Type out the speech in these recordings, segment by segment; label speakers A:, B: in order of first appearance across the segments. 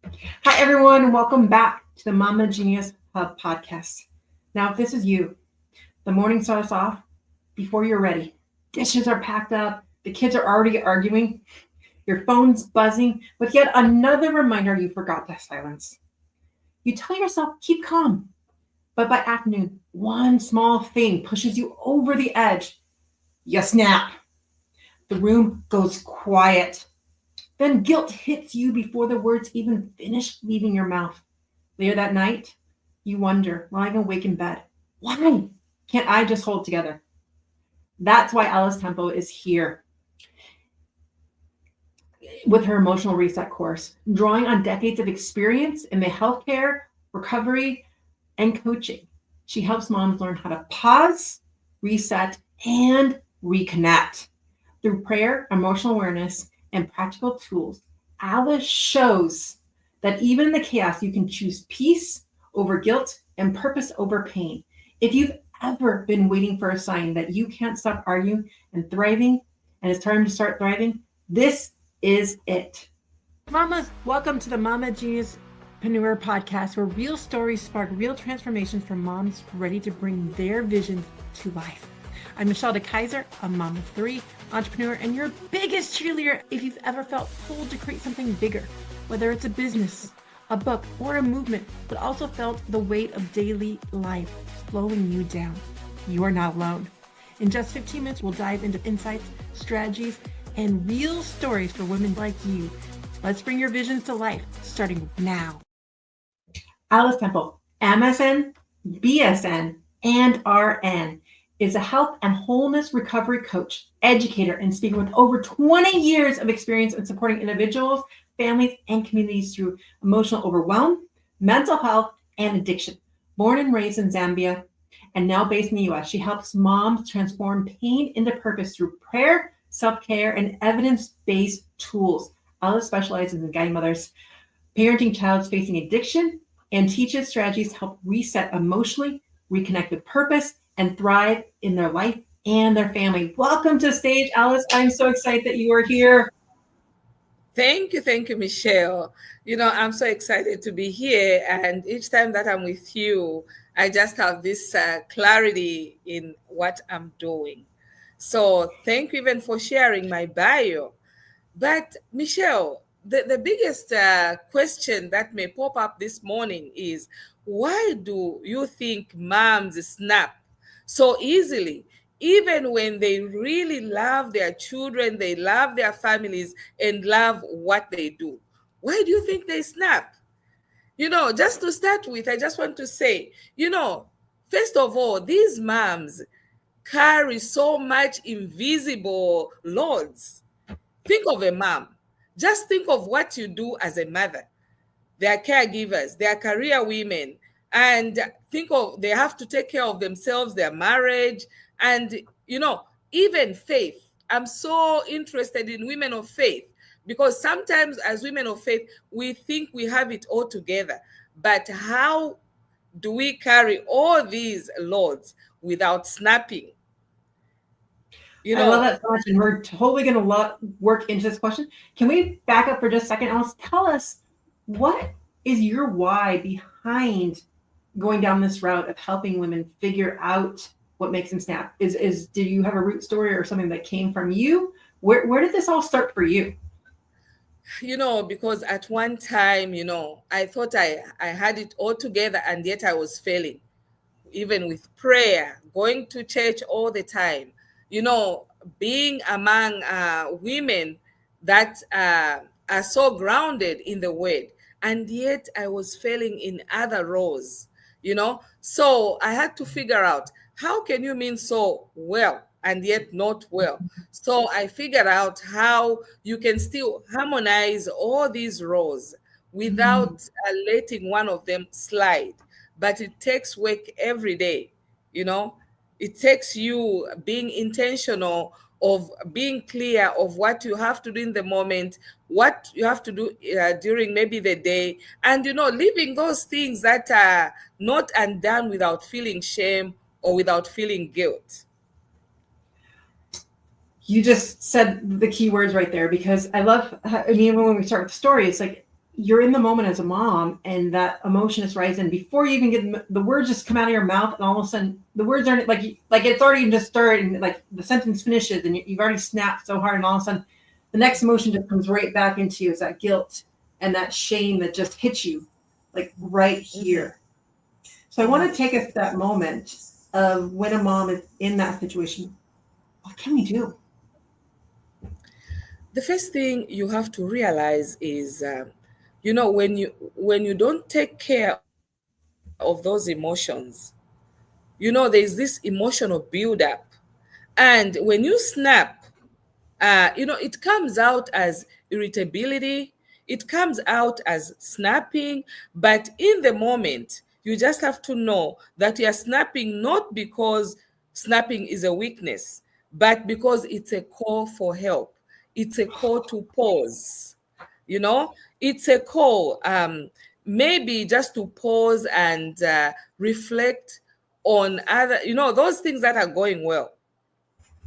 A: Hi, everyone, and welcome back to the Mama Genius Hub podcast. Now, if this is you, the morning starts off before you're ready. Dishes are packed up, the kids are already arguing, your phone's buzzing with yet another reminder you forgot to silence. You tell yourself, keep calm. But by afternoon, one small thing pushes you over the edge. You snap. The room goes quiet. Then guilt hits you before the words even finish leaving your mouth. Later that night, you wonder, lying awake in bed, why can't I just hold together? That's why Alice Tempo is here with her emotional reset course, drawing on decades of experience in the healthcare, recovery, and coaching. She helps moms learn how to pause, reset, and reconnect. Through prayer, emotional awareness, and practical tools, Alice shows that even in the chaos, you can choose peace over guilt and purpose over pain. If you've ever been waiting for a sign that you can't stop arguing and thriving, and it's time to start thriving, this is it. Mamas, welcome to the Mama Genius Preneur podcast, where real stories spark real transformations for moms ready to bring their visions to life. I'm Michelle DeKaiser, a mom of three, entrepreneur, and your biggest cheerleader if you've ever felt pulled to create something bigger, whether it's a business, a book, or a movement, but also felt the weight of daily life slowing you down. You are not alone. In just 15 minutes, we'll dive into insights, strategies, and real stories for women like you. Let's bring your visions to life, starting now. Alice Temple, MSN, BSN, and RN, is a health and wholeness recovery coach, educator, and speaker with over 20 years of experience in supporting individuals, families, and communities through emotional overwhelm, mental health, and addiction. Born and raised in Zambia and now based in the US, she helps moms transform pain into purpose through prayer, self-care, and evidence-based tools. Alice specializes in guiding mothers parenting children facing addiction and teaches strategies to help reset emotionally, reconnect with purpose, and thrive in their life and their family. Welcome to the stage, Alice. I'm so excited that you are here.
B: Thank you, Michelle. I'm so excited to be here. And each time that I'm with you, I just have this clarity in what I'm doing. So thank you even for sharing my bio. But Michelle, the biggest question that may pop up this morning is, why do you think moms snap so easily? Even when they really love their children, they love their families, and love what they do. Why do you think they snap? Just to start with, I just want to say, first of all, these moms carry so much invisible loads. Think of a mom. Just think of what you do as a mother. They are caregivers, they are career women, and think of they have to take care of themselves, their marriage, and even faith. I'm so interested in women of faith because sometimes as women of faith, we think we have it all together. But how do we carry all these loads without snapping?
A: I love that so much, and we're totally going to work into this question. Can we back up for just a second, Alice? Tell us, what is your why behind going down this route of helping women figure out what makes them snap? Do you have a root story or something that came from you? Where did this all start for you?
B: Because at one time, I thought I had it all together, and yet I was failing, even with prayer, going to church all the time, being among women that are so grounded in the word. And yet I was failing in other roles. So I had to figure out, how can you mean so well and yet not well? So I figured out how you can still harmonize all these roles without letting one of them slide. But it takes work every day. It takes you being intentional, of being clear of what you have to do in the moment, what you have to do during maybe the day, and leaving those things that are not undone without feeling shame or without feeling guilt.
A: You just said the key words right there, because I love when we start with the story, it's like you're in the moment as a mom, and that emotion is rising before you even get the words just come out of your mouth, and all of a sudden the words aren't like it's already just started, and like the sentence finishes, and you've already snapped so hard, and all of a sudden the next emotion just comes right back into you is that guilt and that shame that just hits you like right
B: Mhm,
A: here. So I want to
B: mhm.
A: take us that moment of when a mom is in that situation. What can we do?
B: The first thing you have to realize is, when you don't take care of those emotions, there's this emotional buildup, and when you snap, it comes out as irritability, it comes out as snapping, but in the moment, you just have to know that you are snapping not because snapping is a weakness, but because it's a call for help. It's a call to pause. You know, it's a call, maybe just to pause and reflect on other, those things that are going well,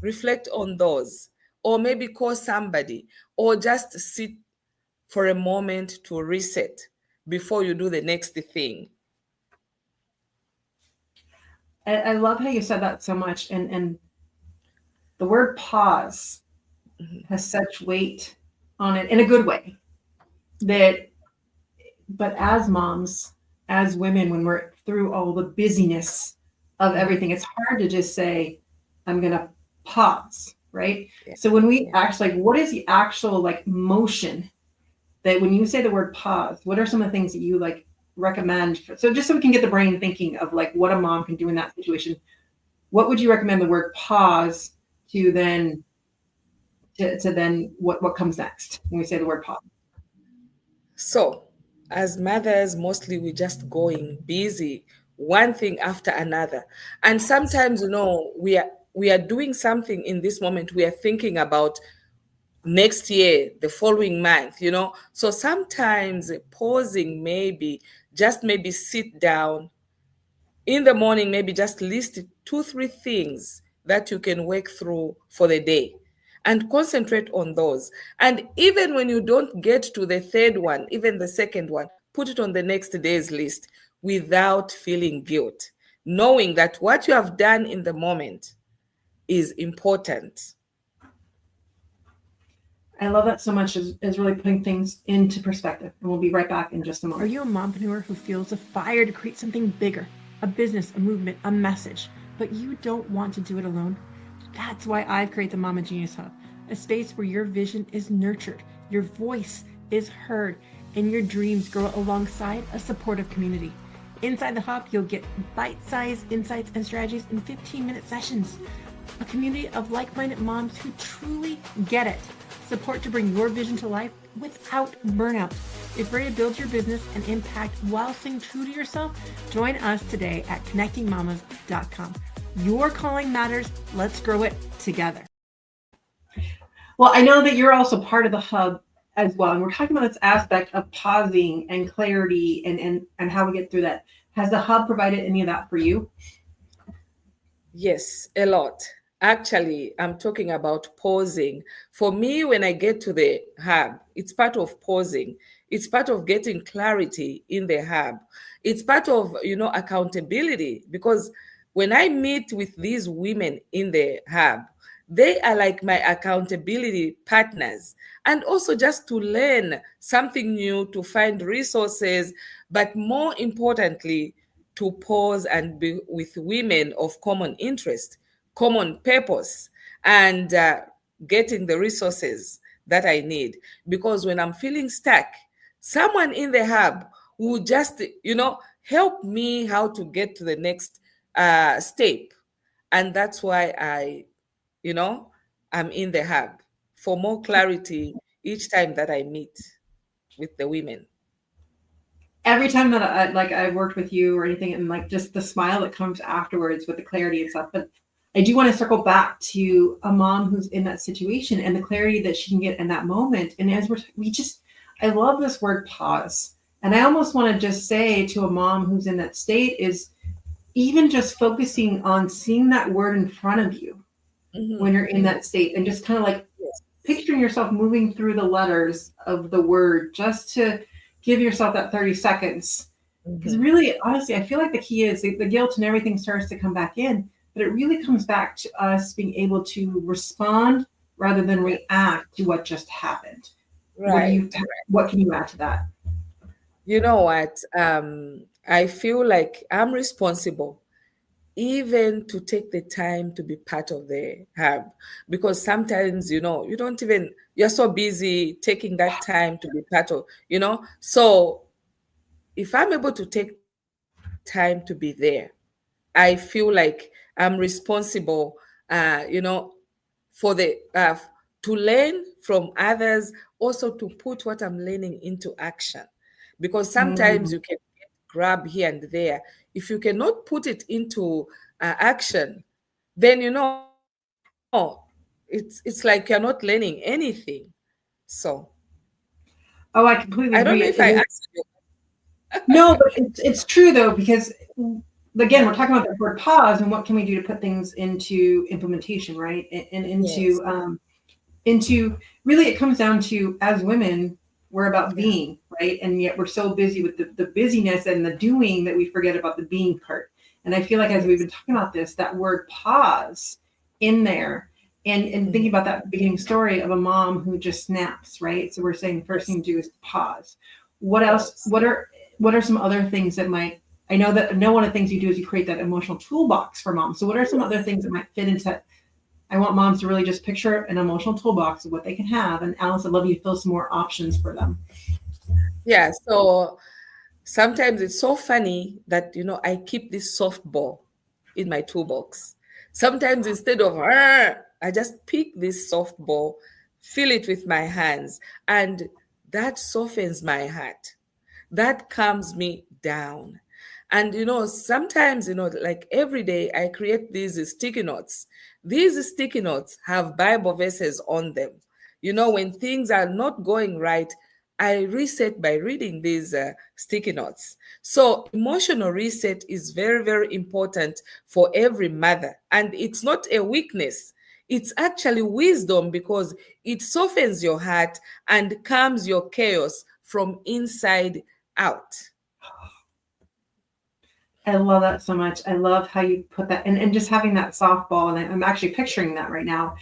B: reflect on those, or maybe call somebody, or just sit for a moment to reset before you do the next thing.
A: I love how you said that so much, and the word pause
B: Mhm.
A: has such weight on it in a good way that, but as moms, as women, when we're through all the busyness of
B: Mhm.
A: everything, it's hard to just say, I'm going to pause, right?
B: Yeah,
A: So when we
B: yeah.
A: actually, like, what is the actual like motion that when you say the word pause, what are some of the things that you like recommend? So just so we can get the brain thinking of like what a mom can do in that situation, what would you recommend the word pause to then to then what comes next when we say the word pause?
B: So, as mothers, mostly we're just going busy, one thing after another. And sometimes, we are doing something in this moment. We are thinking about next year, the following month. So sometimes pausing, maybe sit down in the morning, maybe just list two, three things that you can work through for the day and concentrate on those. And even when you don't get to the third one, even the second one, put it on the next day's list without feeling guilt, knowing that what you have done in the moment is important.
A: I love that so much is really putting things into perspective. And we'll be right back in just a moment. Are you a mompreneur who feels a fire to create something bigger, a business, a movement, a message, but you don't want to do it alone? That's why I've created the Mama Genius Hub, a space where your vision is nurtured, your voice is heard, and your dreams grow alongside a supportive community. Inside the hub, you'll get bite-sized insights and strategies in 15-minute sessions. A community of like-minded moms who truly get it. Support to bring your vision to life without burnout. If ready to build your business and impact while staying true to yourself, join us today at connectingmamas.com. Your calling matters. Let's grow it together. Well, I know that you're also part of the hub as well. And we're talking about this aspect of pausing and clarity and how we get through that. Has the hub provided any of that for you?
B: Yes, a lot. Actually, I'm talking about pausing. For me, when I get to the hub, it's part of pausing. It's part of getting clarity in the hub. It's part of, accountability, because when I meet with these women in the hub, they are like my accountability partners. And also just to learn something new, to find resources, but more importantly, to pause and be with women of common interest, common purpose, and getting the resources that I need. Because when I'm feeling stuck, someone in the hub will just, help me how to get to the next step. And that's why you know, I'm in the hub for more clarity each time that I meet with the women.
A: Every time that I've worked with you or anything, and like just the smile that comes afterwards with the clarity and stuff. But I do want to circle back to a mom who's in that situation and the clarity that she can get in that moment. And as I love this word pause. And I almost want to just say to a mom who's in that state is even just focusing on seeing that word in front of you when
B: Hmm.
A: you're in that state and just kind of like
B: Yes.
A: picturing yourself moving through the letters of the word just to give yourself that 30 seconds. Because
B: Mhm.
A: really, honestly, I feel like the key is the guilt and everything starts to come back in, but it really comes back to us being able to respond rather than
B: Yeah.
A: react to what just happened. What do you,
B: Right.
A: what can you add to that?
B: You know what? I feel like I'm responsible even to take the time to be part of the hub, because sometimes, you don't even, you're so busy taking that time to be part of, so if I'm able to take time to be there, I feel like I'm responsible, for to learn from others, also to put what I'm learning into action. Because sometimes
A: Mm.
B: you can get grab here and there. If you cannot put it into action, then it's like you're not learning anything. So
A: Oh, I
B: I don't know
A: completely
B: if I
A: agree.
B: answered
A: It
B: you.
A: is. No, but it's true though, because again,
B: Yeah.
A: we're talking about the word pause and what can we do to put things into implementation, right? And
B: Yes.
A: into really it comes down to as women, we're about
B: Yeah.
A: being, right? And yet we're so busy with the busyness and the doing that we forget about the being part. And I feel like as we've
B: Yes.
A: been talking about this, that word pause in there and thinking
B: Mhm.
A: about that beginning story of a mom who just snaps, right? So we're saying the first
B: Yes.
A: thing to do is pause. What else?
B: Pause.
A: What are some other things that might I know that one of the things you do is you create that emotional toolbox for moms. So what are some other
B: Yes.
A: things that might fit into I want moms to really just picture an emotional toolbox of what they can have. And Alice, I'd love you to fill some more options for them.
B: Yeah. So sometimes it's so funny that, I keep this softball in my toolbox. Sometimes instead of, "Arr," I just pick this softball, fill it with my hands, and that softens my heart. That calms me down. And sometimes, like every day I create these sticky notes. These sticky notes have Bible verses on them. When things are not going right, I reset by reading these sticky notes. So emotional reset is very, very important for every mother, and it's not a weakness. It's actually wisdom, because it softens your heart and calms your chaos from inside out.
A: I love that so much. I love how you put that and just having that softball. And I'm actually picturing that right now.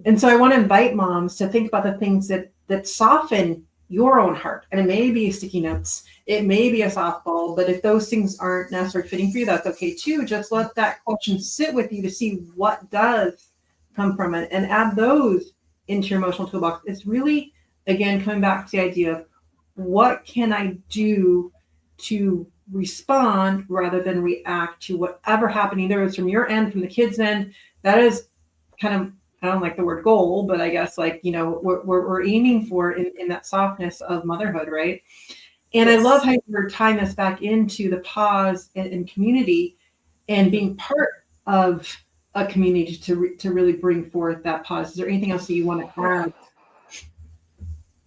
A: And so I want to invite moms to think about the things that soften your own heart. And it may be sticky notes, it may be a softball, but if those things aren't necessarily fitting for you, that's okay too. Just let that question sit with you to see what does come from it and add those into your emotional toolbox. It's really, again, coming back to the idea of what can I do to respond rather than react to whatever happened, either it's from your end, from the kids' end. That is kind of I don't like the word goal, but I guess like we're aiming for in that softness of motherhood, right? And I love
B: Yes.
A: how you're tying this back into the pause and community and
B: Mhm.
A: being part of a community to really bring forth that pause. Is there anything else that you want to
B: Yeah.
A: add?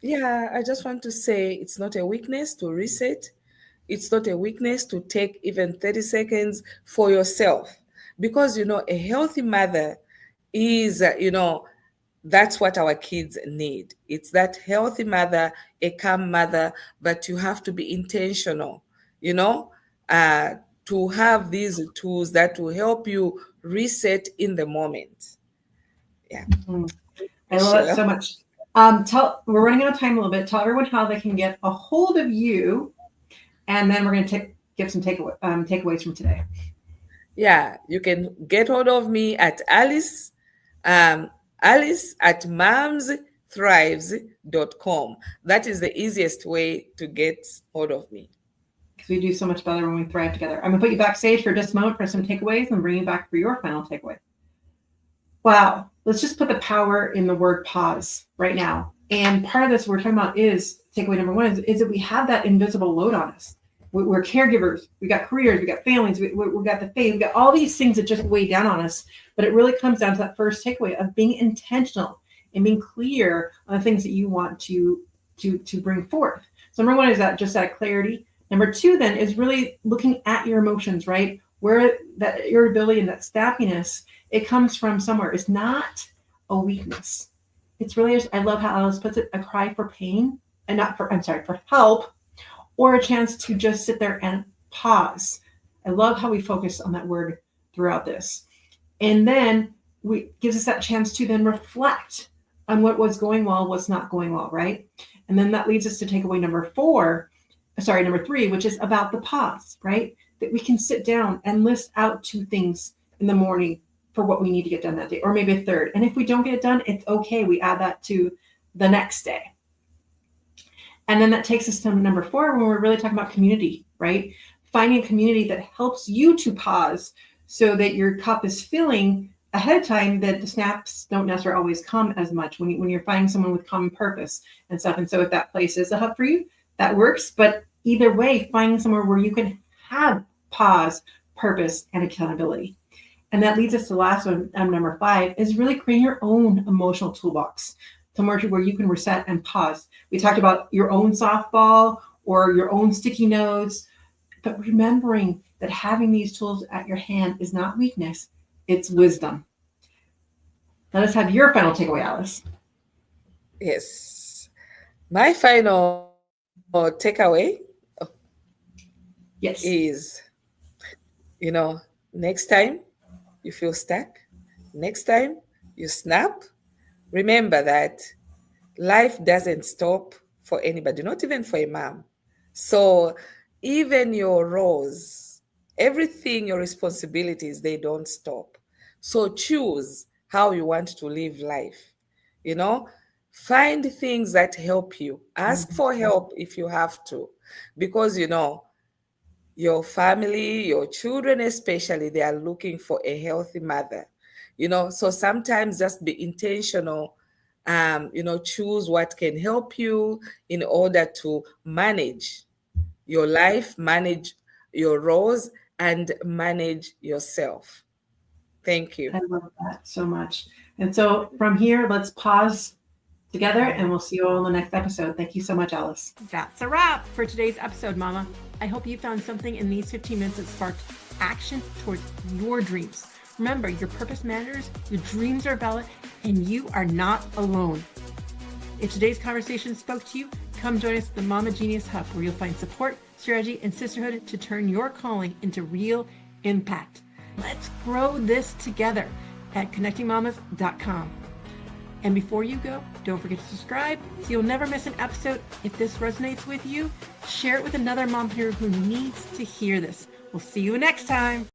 B: Yeah, I just want to say it's not a weakness to reset. It's not a weakness to take even 30 seconds for yourself. Because, a healthy mother is, that's what our kids need. It's that healthy mother, a calm mother, but you have to be intentional, you know, uh, to have these tools that will help you reset in the moment. Yeah,
A: Mhm. I love that so
B: Michelle.
A: much. Tell we're running out of time a little bit. Tell everyone how they can get a hold of you, and then we're going to give some takeaways from today.
B: Yeah, you can get hold of me at um, Alice at momsthrives.com. That is the easiest way to get hold of me.
A: Because we do so much better when we thrive together. I'm going to put you backstage for just a moment for some takeaways and bring you back for your final takeaway. Wow. Let's just put the power in the word pause right now. And part of this we're talking about is takeaway number one is that we have that invisible load on us. We're caregivers, we got careers, we got families, we got the faith, we got all these things that just weigh down on us. But it really comes down to that first takeaway of being intentional and being clear on the things that you want to bring forth. So number one is that just that clarity. Number two then is really looking at your emotions, right? Where that irritability and that snappiness it comes from somewhere. It's not a weakness. It's really, I love how Alice puts it, a cry for pain and not for, I'm sorry, for help or a chance to just sit there and pause. I love how we focus on that word throughout this. And then we gives us that chance to then reflect on what was going well, what's not going well, right? And then that leads us to takeaway number 3, which is about the pause, right? That we can sit down and list out 2 things in the morning for what we need to get done that day, or maybe a third. And if we don't get it done, it's okay. We add that to the next day. And then that takes us to number 4, when we're really talking about community, right? Finding a community that helps you to pause so that your cup is filling ahead of time, that the snaps don't necessarily always come as much when you're finding someone with common purpose and stuff. And so if that place is a hub for you, that works. But either way, finding somewhere where you can have pause, purpose, and accountability. And that leads us to the last one, number 5, is really creating your own emotional toolbox, somewhere to where you can reset and pause. We talked about your own softball or your own sticky notes, but remembering that having these tools at your hand is not weakness, it's wisdom. Let us have your final takeaway, Alice.
B: Yes. My final takeaway is, next time you feel stuck, next time you snap, remember that life doesn't stop for anybody, not even for a mom. So even your roles, everything, your responsibilities, they don't stop. So choose how you want to live life. Find things that help you. Ask for help if you have to, because your family, your children especially, they are looking for a healthy mother. So sometimes just be intentional. Choose what can help you in order to manage your life, manage your roles, and manage yourself. Thank you.
A: I love that so much. And so from here, let's pause together, and we'll see you all in the next episode. Thank you so much, Alice. That's a wrap for today's episode, Mama. I hope you found something in these 15 minutes that sparked action towards your dreams. Remember, your purpose matters, your dreams are valid, and you are not alone. If today's conversation spoke to you, come join us at the Mama Genius Hub, where you'll find support, strategy, and sisterhood to turn your calling into real impact. Let's grow this together at connectingmamas.com. And before you go, don't forget to subscribe so you'll never miss an episode. If this resonates with you, share it with another mompreneur who needs to hear this. We'll see you next time.